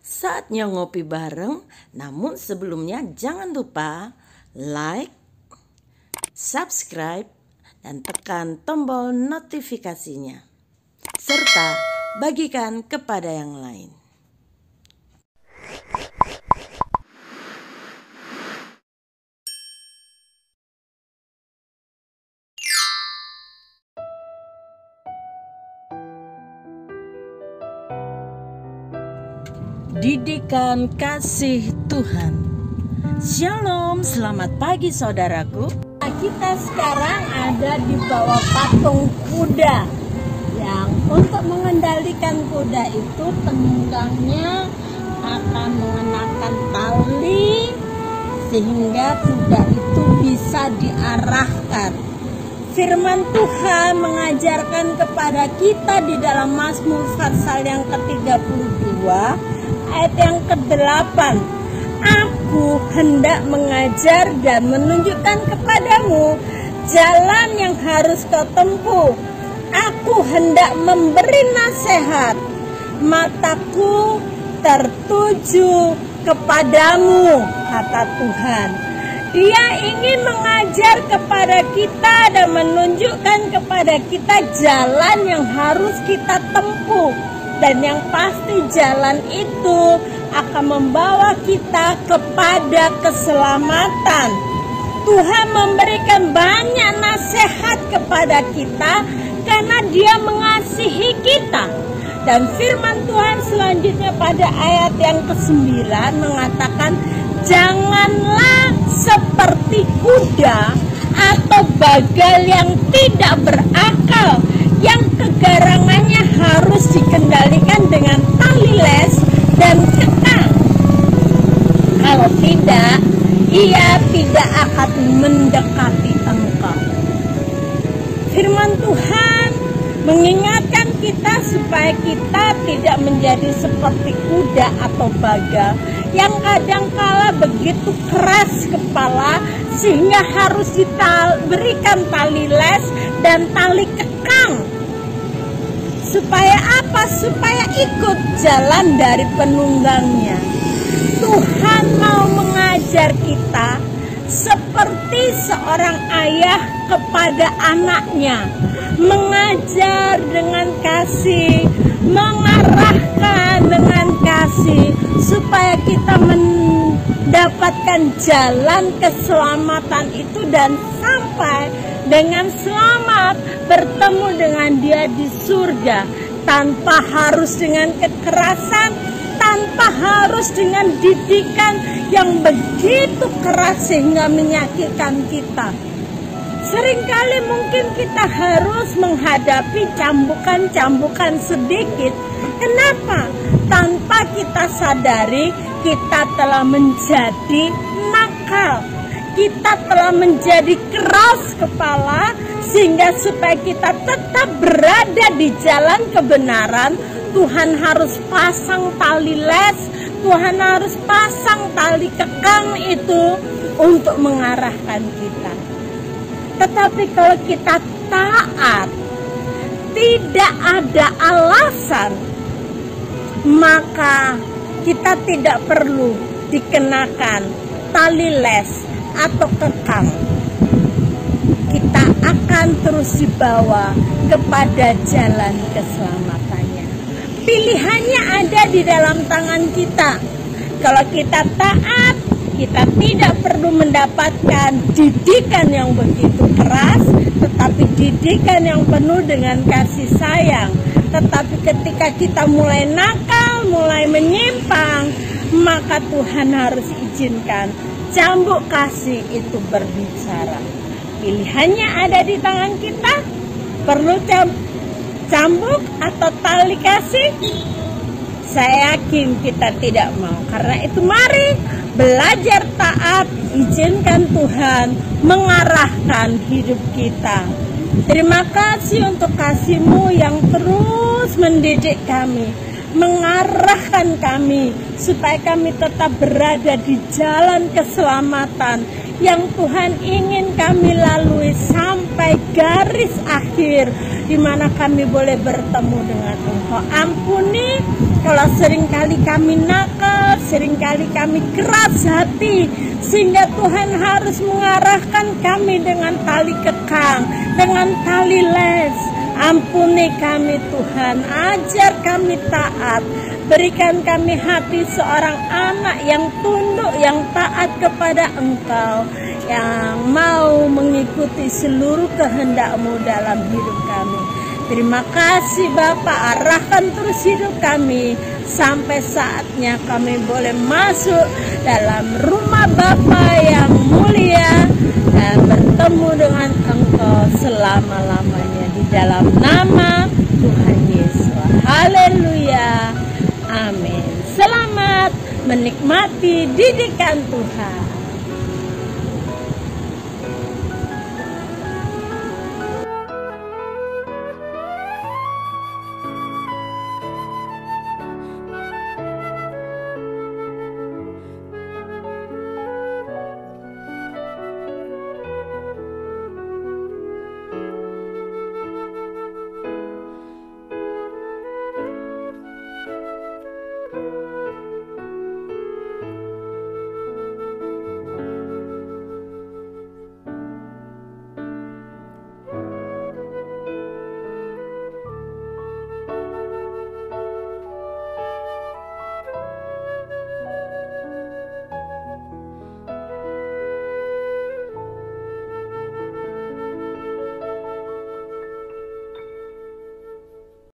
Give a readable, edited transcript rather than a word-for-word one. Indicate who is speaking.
Speaker 1: Saatnya ngopi bareng, namun sebelumnya jangan lupa like, subscribe, dan tekan tombol notifikasinya. Serta bagikan kepada yang lain. Didikan kasih Tuhan. Shalom, selamat pagi saudaraku.
Speaker 2: Kita sekarang ada di bawah patung kuda. Yang untuk mengendalikan kuda itu penunggangnya akan mengenakan tali sehingga kuda itu bisa diarahkan. Firman Tuhan mengajarkan kepada kita di dalam Mazmur pasal yang ke-32 ayat yang ke-8. Aku hendak mengajar dan menunjukkan kepadamu jalan yang harus kau tempuh. Aku hendak memberi nasihat. Mataku tertuju kepadamu, kata Tuhan. Dia ingin mengajar kepada kita dan menunjukkan kepada kita jalan yang harus kita tempuh. Dan yang pasti jalan itu akan membawa kita kepada keselamatan. Tuhan memberikan banyak nasihat kepada kita karena Dia mengasihi kita. Dan firman Tuhan selanjutnya pada ayat yang ke-9 mengatakan, janganlah seperti kuda atau bagal yang tidak berakal, yang kegarangannya harus dikendalikan dengan tali les dan kekang. Kalau tidak, ia tidak akan mendekati engkau. Firman Tuhan mengingatkan kita supaya kita tidak menjadi seperti kuda atau bagal yang kadangkala begitu keras kepala sehingga harus diberikan tali les dan tali kekang. Supaya apa? Supaya ikut jalan dari penunggangnya. Tuhan mau mengajar kita seperti seorang ayah kepada anaknya, mengajar dengan kasih, mengarahkan dengan kasih, supaya kita mendapatkan jalan keselamatan itu dan sampai dengan selamat bertemu dengan Dia di surga, tanpa harus dengan kekerasan, tanpa harus dengan didikan yang begitu keras sehingga menyakitkan kita. Seringkali mungkin kita harus menghadapi cambukan-cambukan sedikit. Kenapa? Tanpa kita sadari kita telah menjadi nakal. Kita telah menjadi keras kepala sehingga supaya kita tetap berada di jalan kebenaran, Tuhan harus pasang tali les, Tuhan harus pasang tali kekang itu untuk mengarahkan kita. Tetapi kalau kita taat, tidak ada alasan, maka kita tidak perlu dikenakan tali les atau kekang. Kita akan terus dibawa kepada jalan keselamatannya. Pilihannya ada di dalam tangan kita. Kalau kita taat, kita tidak perlu mendapatkan didikan yang begitu keras, tetapi didikan yang penuh dengan kasih sayang. Tetapi ketika kita mulai nakal, mulai menyimpang, maka Tuhan harus izinkan cambuk kasih itu berbicara. Pilihannya ada di tangan kita. Perlu cambuk atau tali kasih? Saya yakin kita tidak mau. Karena itu mari belajar taat, izinkan Tuhan mengarahkan hidup kita. Terima kasih untuk kasih-Mu yang terus mendidik kami, mengarahkan kami supaya kami tetap berada di jalan keselamatan yang Tuhan ingin kami lalui sampai garis akhir di mana kami boleh bertemu dengan Engkau. Ampuni kalau seringkali kami nakal, seringkali kami keras hati, sehingga Tuhan harus mengarahkan kami dengan tali kekang, dengan tali les. Ampuni kami Tuhan, ajar kami taat. Berikan kami hati seorang anak yang tunduk, yang taat kepada Engkau, yang mau mengikuti seluruh kehendak-Mu dalam hidup kami. Terima kasih Bapa, arahkan terus hidup kami sampai saatnya kami boleh masuk dalam rumah Bapa yang mulia dan bertemu dengan Engkau selama-lamanya di dalam nama Tuhan Yesus. Haleluya. Amin. Selamat menikmati didikan Tuhan.